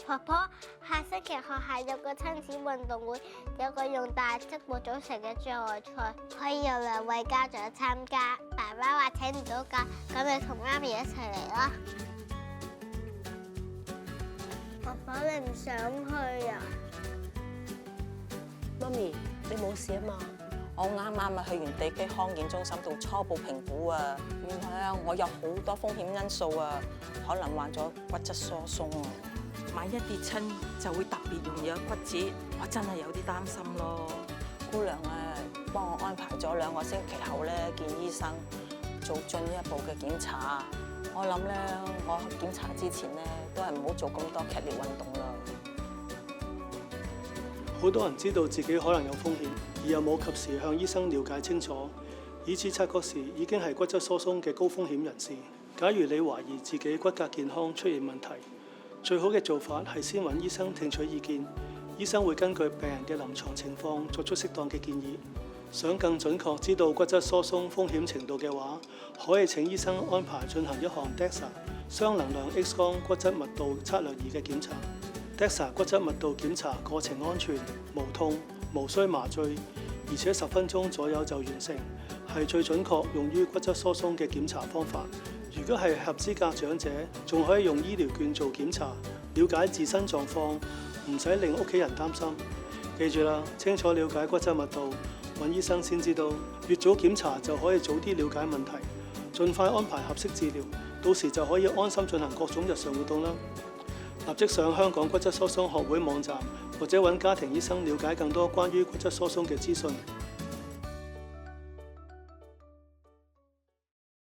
婆婆，下星期學校有個親子運動會，有個用大積木組成嘅障礙賽，可以有2位家長參加。爸爸話請唔到假，咁你同媽咪一齊嚟啦。婆婆，你唔想去啊？媽咪，你冇事啊嘛？我啱啱去完地基康健中心度初步評估啊，原來我有好多風險因素啊，可能患咗骨質疏鬆啊。萬一跌親就會特別容易有骨折，我真係有啲擔心咯。姑娘啊，幫我安排咗2個星期後咧見醫生，做進一步嘅檢查。我諗咧，我檢查之前咧都係唔好做咁多劇烈運動啦。好多人知道自己可能有風險，而又冇及時向醫生了解清楚，以致察覺時已經係骨質疏鬆嘅高風險人士。假如你懷疑自己骨骼健康出現問題，最好嘅做法係先揾醫生聽取意見，醫生會根據病人嘅臨床情況作出適當嘅建議。想更準確知道骨質疏鬆風險程度嘅話，可以請醫生安排進行一項 DEXA 雙能量 X 光骨質密度測量儀嘅檢查。DEXA 骨質密度檢查過程安全、無痛、無需麻醉，而且10分鐘左右就完成，係最準確用於骨質疏鬆嘅檢查方法。如果係合資格長者，仲可以用醫療券做檢查，了解自身狀況，唔使令屋企人擔心。記住啦，清楚了解骨質密度，揾醫生先知道。越早檢查就可以早啲了解問題，盡快安排合適治療，到時就可以安心進行各種日常活動啦。立即上香港骨質疏鬆學會網站，或者揾家庭醫生了解更多關於骨質疏鬆嘅資訊。